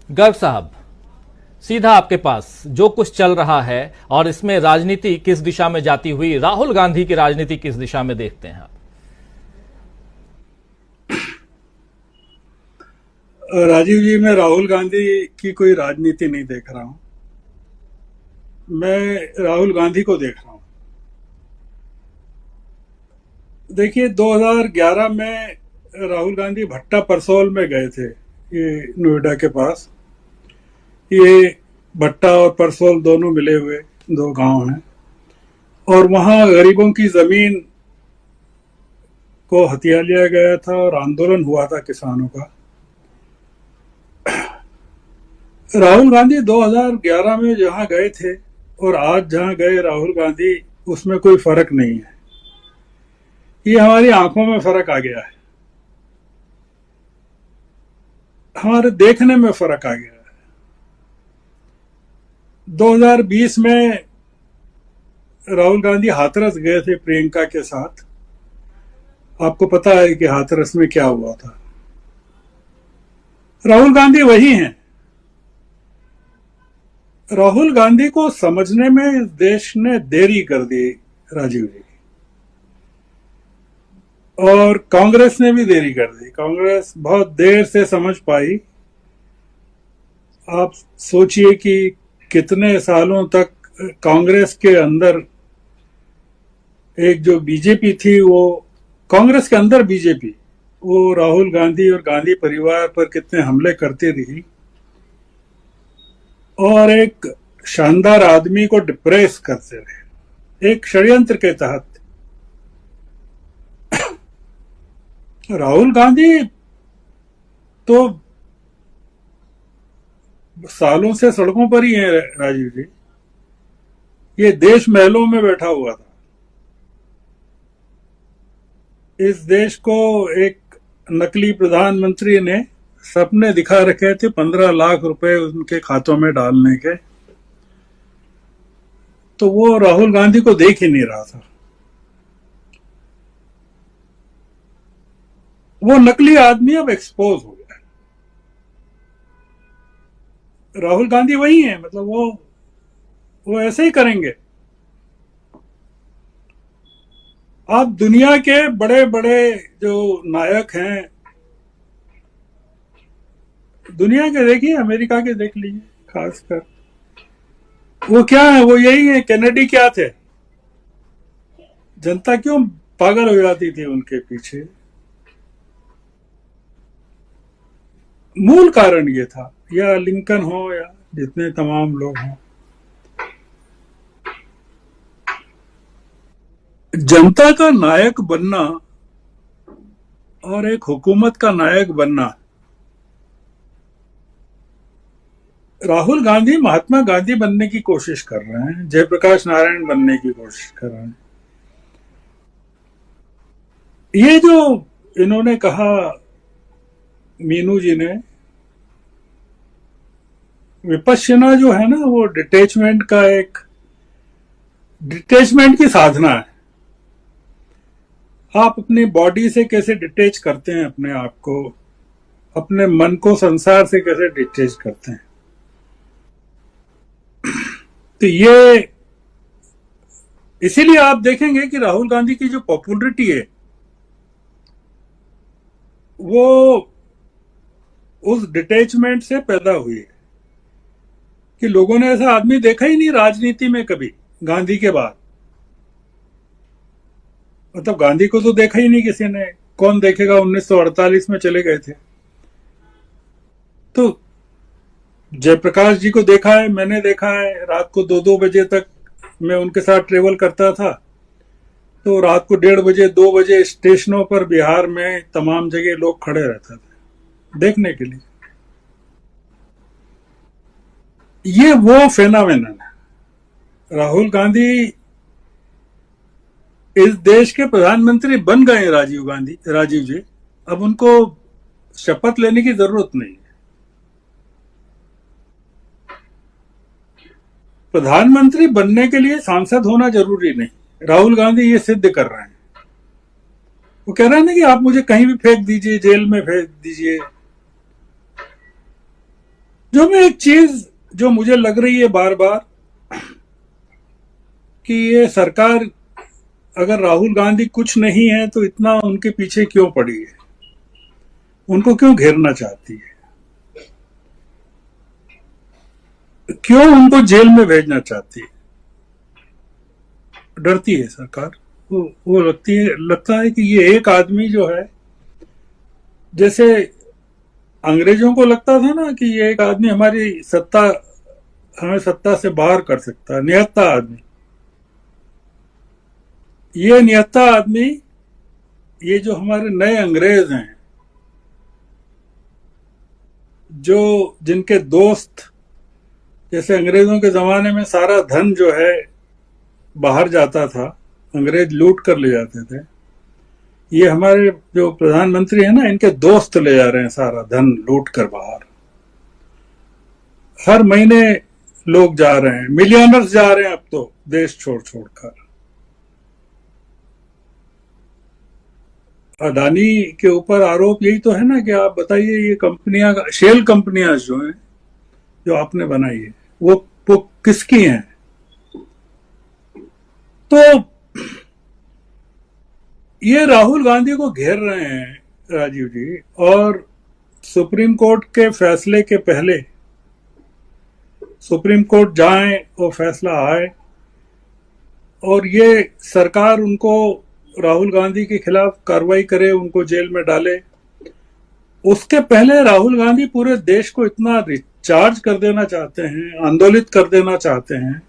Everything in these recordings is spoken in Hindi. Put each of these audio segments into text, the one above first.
गर्ग साहब, सीधा आपके पास जो कुछ चल रहा है और इसमें राजनीति किस दिशा में जाती हुई, राहुल गांधी की राजनीति किस दिशा में देखते हैं आप? राजीव जी, मैं राहुल गांधी की कोई राजनीति नहीं देख रहा हूं। मैं राहुल गांधी को देख रहा हूं। देखिए, 2011 में राहुल गांधी भट्टा परसोल में गए थे, ये नोएडा के पास। ये भट्टा और परसोल दोनों मिले हुए दो गांव हैं, और वहां गरीबों की जमीन को हथिया लिया गया था और आंदोलन हुआ था किसानों का। राहुल गांधी 2011 में जहां गए थे और आज जहां गए राहुल गांधी, उसमें कोई फर्क नहीं है। ये हमारी आंखों में फर्क आ गया है, हमारे देखने में फर्क आ गया है। 2020 में राहुल गांधी हाथरस गए थे प्रियंका के साथ। आपको पता है कि हाथरस में क्या हुआ था। राहुल गांधी वही हैं। राहुल गांधी को समझने में देश ने देरी कर दी, राजीव जी, और कांग्रेस ने भी देरी कर दी। कांग्रेस बहुत देर से समझ पाई। आप सोचिए कि कितने सालों तक कांग्रेस के अंदर एक जो बीजेपी थी, वो कांग्रेस के अंदर बीजेपी, वो राहुल गांधी और गांधी परिवार पर कितने हमले करती रही और एक शानदार आदमी को डिप्रेस करते रहे, एक षड्यंत्र के तहत। राहुल गांधी तो सालों से सड़कों पर ही है, राजीव जी। ये देश महलों में बैठा हुआ था। इस देश को एक नकली प्रधानमंत्री ने सपने दिखा रखे थे, 15 लाख रुपए उनके खातों में डालने के, तो वो राहुल गांधी को देख ही नहीं रहा था। वो नकली आदमी अब एक्सपोज हो गया। राहुल गांधी वही है, मतलब वो ऐसे ही करेंगे। आप दुनिया के बड़े बड़े जो नायक हैं, दुनिया के देखिए, अमेरिका के देख लीजिए खासकर, वो क्या है, वो यही है। कैनेडी क्या थे? जनता क्यों पागल हो जाती थी उनके पीछे? मूल कारण ये था, या लिंकन हो या जितने तमाम लोग हों, जनता का नायक बनना और एक हुकूमत का नायक बनना। राहुल गांधी महात्मा गांधी बनने की कोशिश कर रहे हैं, जयप्रकाश नारायण बनने की कोशिश कर रहे हैं। ये जो इन्होंने कहा, मीनू जी ने, विपश्यना जो है ना, वो डिटेचमेंट की साधना है। आप अपनी बॉडी से कैसे डिटेच करते हैं अपने आप को, अपने मन को संसार से कैसे डिटेच करते हैं। तो ये, इसीलिए आप देखेंगे कि राहुल गांधी की जो पॉपुलरिटी है, वो उस डिटेचमेंट से पैदा हुई है कि लोगों ने ऐसा आदमी देखा ही नहीं राजनीति में कभी गांधी के बाद। मतलब गांधी को तो देखा ही नहीं किसी ने। कौन देखेगा? 1948 में चले गए थे। तो जयप्रकाश जी को देखा है, मैंने देखा है। रात को 2-2 बजे तक मैं उनके साथ ट्रेवल करता था, तो रात को 1:30 बजे 2 बजे स्टेशनों पर बिहार में तमाम जगह लोग खड़े रहते थे देखने के लिए। ये वो फेनोमेनन है। राहुल गांधी इस देश के प्रधानमंत्री बन गए, राजीव जी। अब उनको शपथ लेने की जरूरत नहीं है। प्रधानमंत्री बनने के लिए सांसद होना जरूरी नहीं। राहुल गांधी ये सिद्ध कर रहे हैं। वो कह रहे हैं ना कि आप मुझे कहीं भी फेंक दीजिए, जेल में फेंक दीजिए, जो मैं एक चीज जो मुझे लग रही है बार बार कि ये सरकार, अगर राहुल गांधी कुछ नहीं है तो इतना उनके पीछे क्यों पड़ी है, उनको क्यों घेरना चाहती है, क्यों उनको जेल में भेजना चाहती है, डरती है सरकार। वो लगता है कि ये एक आदमी जो है, जैसे अंग्रेजों को लगता था ना कि ये एक आदमी हमें सत्ता से बाहर कर सकता है, निहत्था आदमी। ये निहत्था आदमी, ये जो हमारे नए अंग्रेज हैं, जो जिनके दोस्त, जैसे अंग्रेजों के जमाने में सारा धन जो है बाहर जाता था, अंग्रेज लूट कर ले जाते थे, ये हमारे जो प्रधानमंत्री है ना, इनके दोस्त ले जा रहे हैं सारा धन लूट कर बाहर। हर महीने लोग जा रहे हैं, मिलियनर्स जा रहे हैं अब तो देश छोड़ छोड़कर। अडानी के ऊपर आरोप यही तो है ना कि आप बताइए, ये कंपनियां, शेल कंपनियां जो हैं, जो आपने बनाई है, वो किसकी हैं? तो ये राहुल गांधी को घेर रहे हैं राजीव जी, और सुप्रीम कोर्ट के फैसले के पहले, सुप्रीम कोर्ट जाए और फैसला आए और ये सरकार उनको, राहुल गांधी के खिलाफ कार्रवाई करे, उनको जेल में डाले, उसके पहले राहुल गांधी पूरे देश को इतना रिचार्ज कर देना चाहते हैं, आंदोलित कर देना चाहते हैं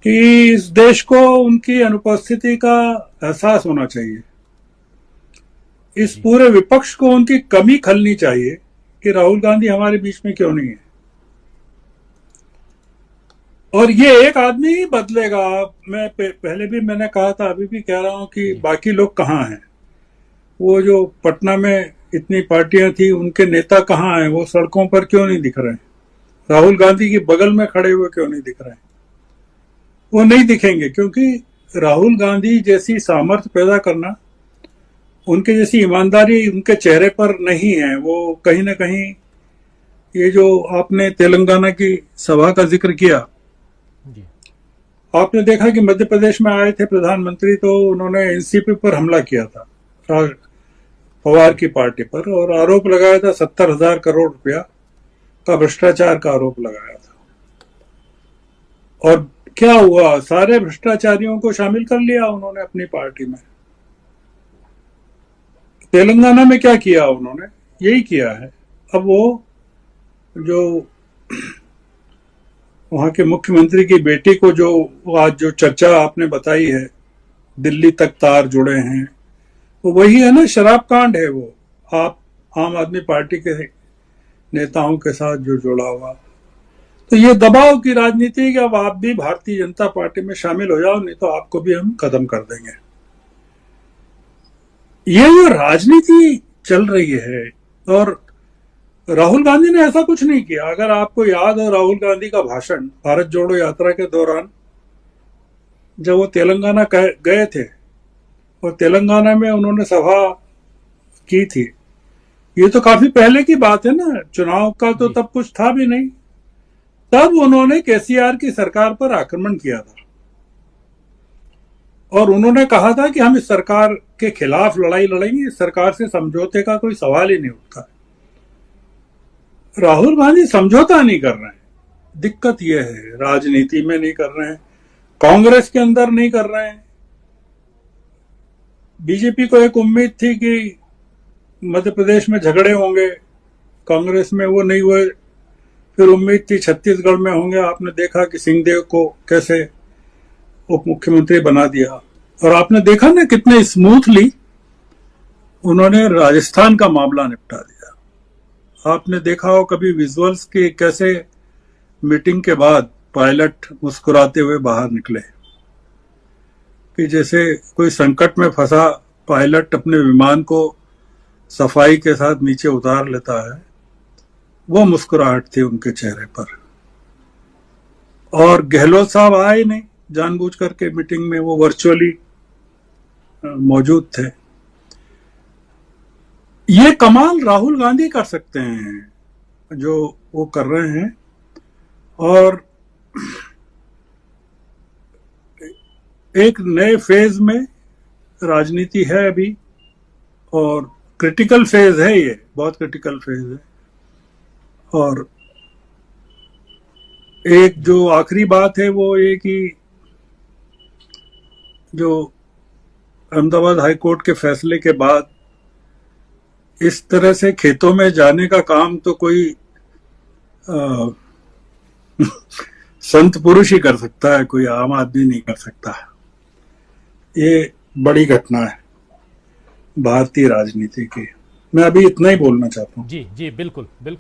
कि इस देश को उनकी अनुपस्थिति का एहसास होना चाहिए। इस पूरे विपक्ष को उनकी कमी खलनी चाहिए कि राहुल गांधी हमारे बीच में क्यों नहीं है। और ये एक आदमी ही बदलेगा। मैं पहले भी मैंने कहा था, अभी भी कह रहा हूं कि बाकी लोग कहाँ हैं? वो जो पटना में इतनी पार्टियां थी, उनके नेता कहाँ हैं? वो सड़कों पर क्यों नहीं दिख रहे हैं? राहुल गांधी के बगल में खड़े हुए क्यों नहीं दिख रहे हैं? वो नहीं दिखेंगे, क्योंकि राहुल गांधी जैसी सामर्थ्य पैदा करना, उनके जैसी ईमानदारी उनके चेहरे पर नहीं है। वो कहीं ना कहीं, ये जो आपने तेलंगाना की सभा का जिक्र किया, आपने देखा कि मध्य प्रदेश में आए थे प्रधानमंत्री, तो उन्होंने एनसीपी पर हमला किया था, पवार की पार्टी पर, और आरोप लगाया था 70,000 करोड़ रुपया का भ्रष्टाचार का आरोप लगाया था। और क्या हुआ? सारे भ्रष्टाचारियों को शामिल कर लिया उन्होंने अपनी पार्टी में। तेलंगाना में क्या किया उन्होंने? यही किया है। अब वो जो वहां के मुख्यमंत्री की बेटी को जो आज जो चर्चा आपने बताई है, दिल्ली तक तार जुड़े हैं, वो वही है ना, शराब कांड है वो। आप आम आदमी पार्टी के नेताओं के साथ जो जुड़ा हुआ, तो ये दबाव की राजनीति है कि अब आप भी भारतीय जनता पार्टी में शामिल हो जाओ, नहीं तो आपको भी हम खत्म कर देंगे। ये जो राजनीति चल रही है, और राहुल गांधी ने ऐसा कुछ नहीं किया। अगर आपको याद हो राहुल गांधी का भाषण भारत जोड़ो यात्रा के दौरान, जब वो तेलंगाना गए थे और तेलंगाना में उन्होंने सभा की थी, ये तो काफी पहले की बात है ना, चुनाव का तो तब कुछ था भी नहीं। तब उन्होंने केसीआर की सरकार पर आक्रमण किया था और उन्होंने कहा था कि हम इस सरकार के खिलाफ लड़ाई लड़ेंगे, इस सरकार से समझौते का कोई सवाल ही नहीं उठता। राहुल गांधी समझौता नहीं कर रहे हैं, दिक्कत यह है। राजनीति में नहीं कर रहे हैं, कांग्रेस के अंदर नहीं कर रहे हैं। बीजेपी को एक उम्मीद थी कि मध्य प्रदेश में झगड़े होंगे, कांग्रेस में वो नहीं हुए। फिर उम्मीद थी छत्तीसगढ़ में होंगे। आपने देखा कि सिंहदेव को कैसे उप मुख्यमंत्री बना दिया, और आपने देखा ना कितने स्मूथली उन्होंने राजस्थान का मामला निपटा दिया। आपने देखा हो कभी विजुअल्स के कैसे मीटिंग के बाद पायलट मुस्कुराते हुए बाहर निकले, कि जैसे कोई संकट में फंसा पायलट अपने विमान को सफाई के साथ नीचे उतार लेता है, वो मुस्कुराहट थी उनके चेहरे पर। और गहलोत साहब आए नहीं जानबूझ करके मीटिंग में, वो वर्चुअली मौजूद थे। ये कमाल राहुल गांधी कर सकते हैं। जो वो कर रहे हैं। और एक नए फेज में राजनीति है अभी, और क्रिटिकल फेज है, ये बहुत क्रिटिकल फेज है। और एक जो आखिरी बात है वो ये कि जो अहमदाबाद हाई कोर्ट के फैसले के बाद इस तरह से खेतों में जाने का काम तो कोई आ, संत पुरुष ही कर सकता है, कोई आम आदमी नहीं कर सकता। ये बड़ी घटना है भारतीय राजनीति की। मैं अभी इतना ही बोलना चाहता हूँ। जी जी, बिल्कुल बिल्कुल।